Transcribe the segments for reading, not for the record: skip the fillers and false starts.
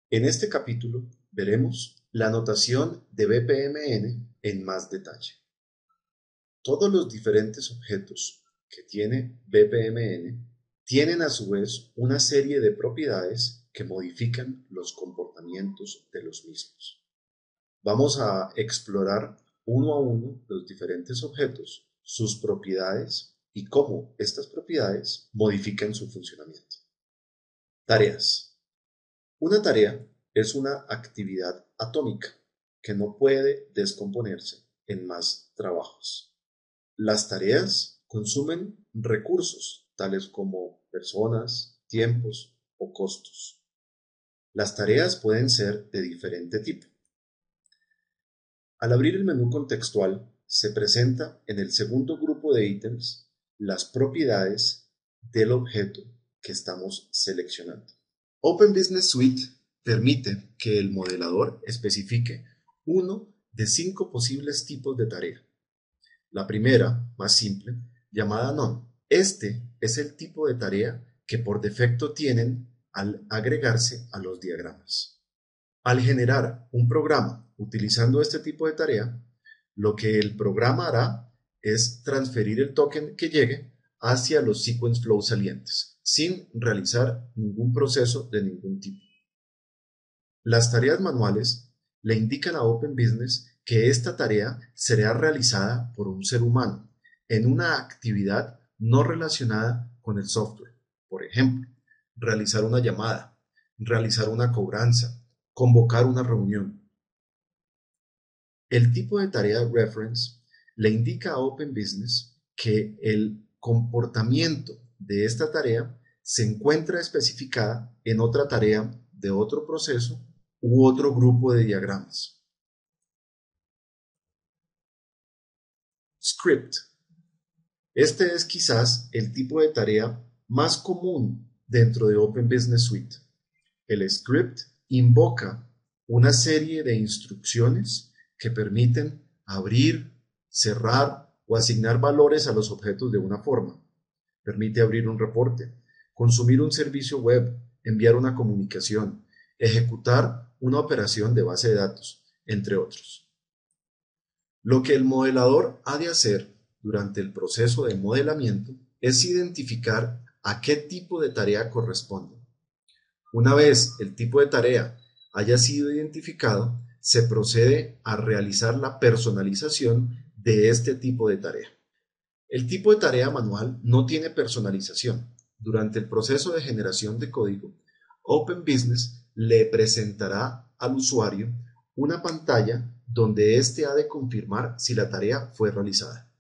En este capítulo veremos la notación de BPMN en más detalle. Todos los diferentes objetos que tiene BPMN tienen a su vez una serie de propiedades que modifican los comportamientos de los mismos. Vamos a explorar uno a uno los diferentes objetos, sus propiedades y cómo estas propiedades modifican su funcionamiento. Tareas. Una tarea es una actividad atómica que no puede descomponerse en más trabajos. Las tareas consumen recursos tales como personas, tiempos o costos. Las tareas pueden ser de diferente tipo. Al abrir el menú contextual, se presenta en el segundo grupo de ítems las propiedades del objeto que estamos seleccionando. Open Business Suite permite que el modelador especifique uno de 5 posibles tipos de tarea. La primera, más simple, llamada None. Este es el tipo de tarea que por defecto tienen al agregarse a los diagramas. Al generar un programa utilizando este tipo de tarea, lo que el programa hará es transferir el token que llegue hacia los sequence flow salientes, sin realizar ningún proceso de ningún tipo. Las tareas manuales le indican a Open Business que esta tarea será realizada por un ser humano en una actividad no relacionada con el software. Por ejemplo, realizar una llamada, realizar una cobranza, convocar una reunión. El tipo de tarea reference le indica a Open Business que el comportamiento de esta tarea se encuentra especificada en otra tarea de otro proceso u otro grupo de diagramas. Script. Este es quizás el tipo de tarea más común dentro de Open Business Suite. El script invoca una serie de instrucciones que permiten abrir, cerrar o asignar valores a los objetos de una forma. Permite abrir un reporte, consumir un servicio web, enviar una comunicación, ejecutar una operación de base de datos, entre otros. Lo que el modelador ha de hacer durante el proceso de modelamiento es identificar a qué tipo de tarea corresponde. Una vez el tipo de tarea haya sido identificado, se procede a realizar la personalización de este tipo de tarea. El tipo de tarea manual no tiene personalización. Durante el proceso de generación de código, Open Business le presentará al usuario una pantalla donde éste ha de confirmar si la tarea fue realizada.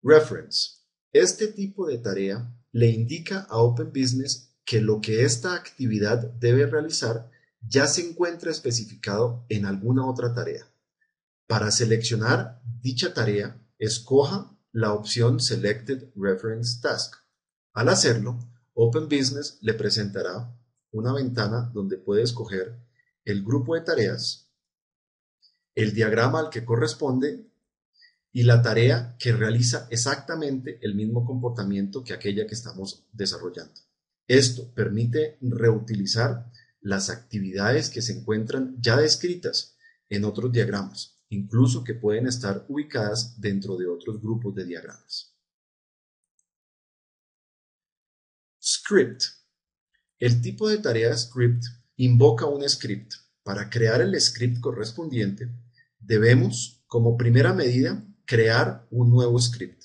Reference. Este tipo de tarea le indica a Open Business que lo que esta actividad debe realizar ya se encuentra especificado en alguna otra tarea. Para seleccionar dicha tarea, escoja la opción Selected Reference Task. Al hacerlo, Open Business le presentará una ventana donde puede escoger el grupo de tareas, el diagrama al que corresponde y la tarea que realiza exactamente el mismo comportamiento que aquella que estamos desarrollando. Esto permite reutilizar las actividades que se encuentran ya descritas en otros diagramas, incluso que pueden estar ubicadas dentro de otros grupos de diagramas. Script. El tipo de tarea script invoca un script. Para crear el script correspondiente, debemos, como primera medida, crear un nuevo script.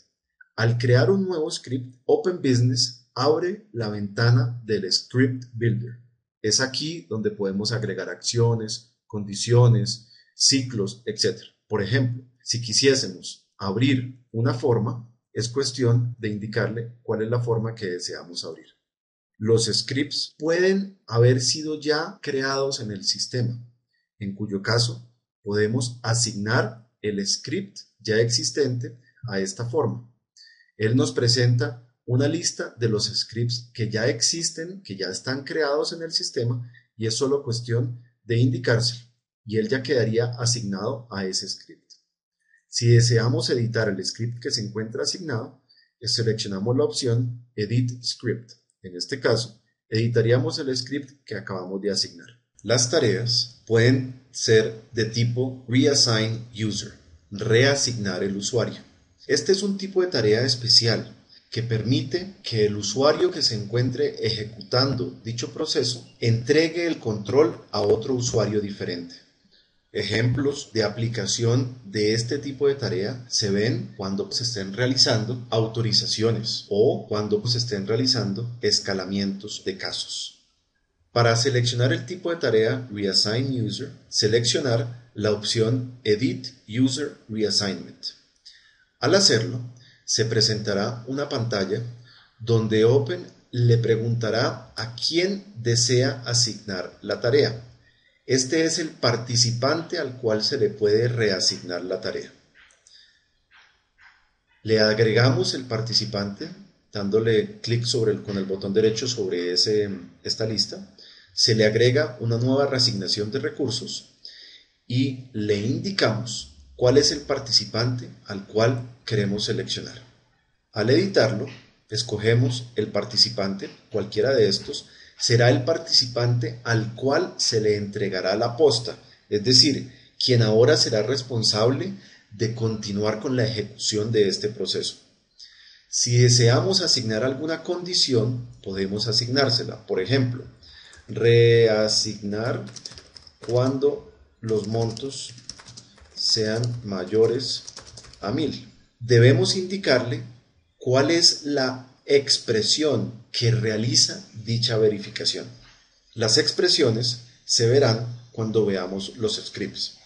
Al crear un nuevo script, Open Business abre la ventana del Script Builder. Es aquí donde podemos agregar acciones, condiciones, ciclos, etc. Por ejemplo, si quisiésemos abrir una forma, es cuestión de indicarle cuál es la forma que deseamos abrir. Los scripts pueden haber sido ya creados en el sistema, en cuyo caso podemos asignar el script ya existente a esta forma. Él nos presenta una lista de los scripts que ya existen, que ya están creados en el sistema y es solo cuestión de indicárselo y él ya quedaría asignado a ese script. Si deseamos editar el script que se encuentra asignado, seleccionamos la opción Edit Script. En este caso, Editaríamos el script que acabamos de asignar. Las tareas pueden ser de tipo Reassign User, reasignar el usuario. Este es un tipo de tarea especial que permite que el usuario que se encuentre ejecutando dicho proceso entregue el control a otro usuario diferente. Ejemplos de aplicación de este tipo de tarea se ven cuando se estén realizando autorizaciones o cuando se estén realizando escalamientos de casos. Para seleccionar el tipo de tarea Reassign User, seleccionar la opción Edit User Reassignment. Al hacerlo, se presentará una pantalla donde Open le preguntará a quién desea asignar la tarea. Este es el participante al cual se le puede reasignar la tarea. Le agregamos el participante dándole clic con el botón derecho sobre esta lista. Se le agrega una nueva reasignación de recursos y le indicamos cuál es el participante al cual queremos seleccionar. Al editarlo, escogemos el participante, cualquiera de estos, será el participante al cual se le entregará la posta, es decir, quien ahora será responsable de continuar con la ejecución de este proceso. Si deseamos asignar alguna condición, podemos asignársela. Por ejemplo, reasignar cuando los montos sean mayores a 1000. Debemos indicarle cuál es la expresión que realiza dicha verificación. Las expresiones se verán cuando veamos los scripts.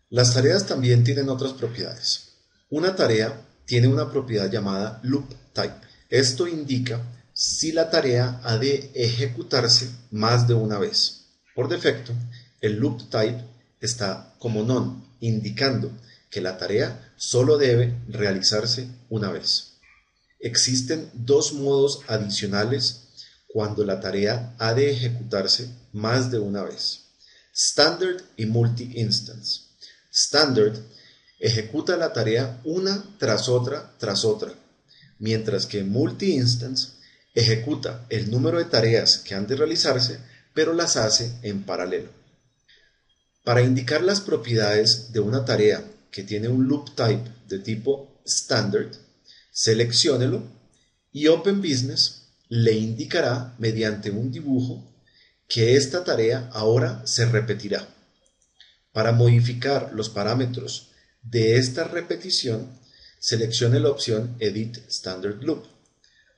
Las tareas también tienen otras propiedades. Una tarea tiene una propiedad llamada loop type. Esto indica si la tarea ha de ejecutarse más de una vez. Por defecto, el loop type está como none, indicando que la tarea solo debe realizarse una vez. Existen dos modos adicionales cuando la tarea ha de ejecutarse más de una vez: Standard y Multi-Instance. Standard ejecuta la tarea una tras otra, mientras que Multi-Instance ejecuta el número de tareas que han de realizarse, pero las hace en paralelo. Para indicar las propiedades de una tarea que tiene un loop type de tipo Standard, selecciónelo y Open Business le indicará mediante un dibujo que esta tarea ahora se repetirá. Para modificar los parámetros de esta repetición, seleccione la opción Edit Standard Loop.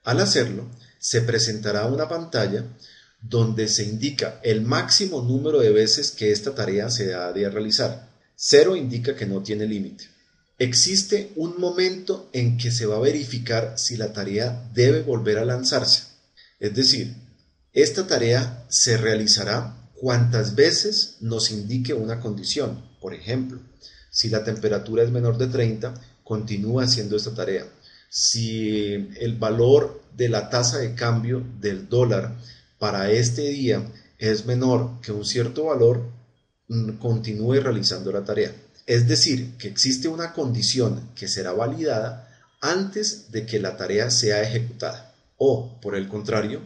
Al hacerlo, se presentará una pantalla donde se indica el máximo número de veces que esta tarea se ha de realizar. 0 indica que no tiene límite. Existe un momento en que se va a verificar si la tarea debe volver a lanzarse. Es decir, esta tarea se realizará cuantas veces nos indique una condición. Por ejemplo, si la temperatura es menor de 30, continúa haciendo esta tarea. Si el valor de la tasa de cambio del dólar para este día es menor que un cierto valor, continúe realizando la tarea. Es decir, que existe una condición que será validada antes de que la tarea sea ejecutada. O, por el contrario,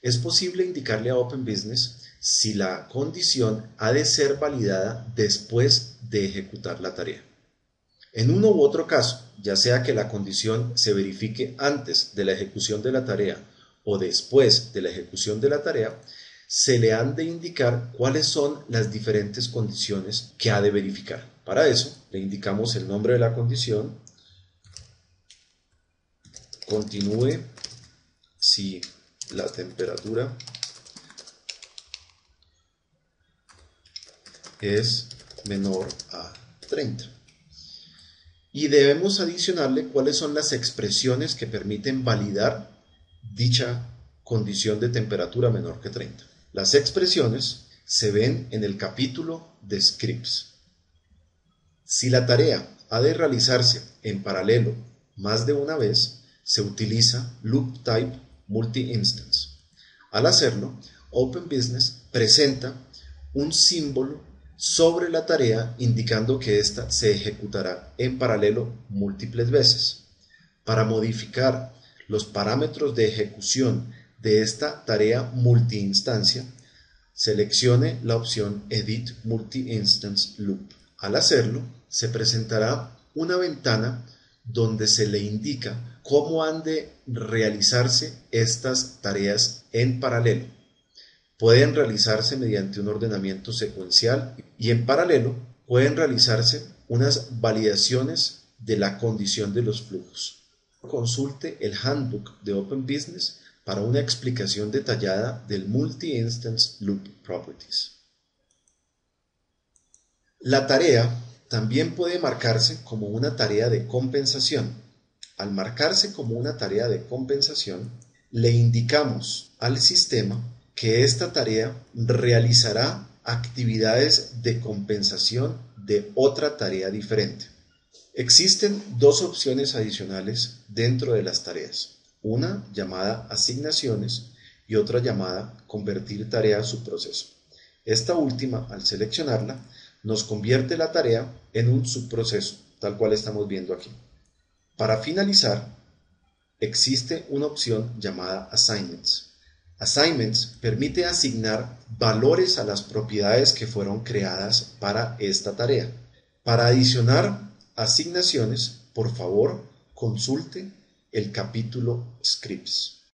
es posible indicarle a Open Business si la condición ha de ser validada después de ejecutar la tarea. En uno u otro caso, ya sea que la condición se verifique antes de la ejecución de la tarea o después de la ejecución de la tarea, se le han de indicar cuáles son las diferentes condiciones que ha de verificar. Para eso, le indicamos el nombre de la condición, continúe si la temperatura es menor a 30. Y debemos adicionarle cuáles son las expresiones que permiten validar dicha condición de temperatura menor que 30. Las expresiones se ven en el capítulo de scripts. Si la tarea ha de realizarse en paralelo más de una vez, se utiliza loop type multi-instance. Al hacerlo, Open Business presenta un símbolo sobre la tarea indicando que ésta se ejecutará en paralelo múltiples veces. Para modificar los parámetros de ejecución de esta tarea multiinstancia, seleccione la opción Edit Multi-Instance Loop. Al hacerlo, se presentará una ventana donde se le indica cómo han de realizarse estas tareas en paralelo. Pueden realizarse mediante un ordenamiento secuencial y en paralelo pueden realizarse unas validaciones de la condición de los flujos. Consulte el Handbook de Open Business para una explicación detallada del Multi-Instance Loop Properties. La tarea también puede marcarse como una tarea de compensación. Al marcarse como una tarea de compensación, le indicamos al sistema que esta tarea realizará actividades de compensación de otra tarea diferente. Existen dos opciones adicionales dentro de las tareas, una llamada asignaciones y otra llamada convertir tarea a subproceso. Esta última, al seleccionarla, nos convierte la tarea en un subproceso, tal cual estamos viendo aquí. Para finalizar, existe una opción llamada Assignments. Assignments permite asignar valores a las propiedades que fueron creadas para esta tarea. Para adicionar asignaciones, por favor, consulte el capítulo Scripts.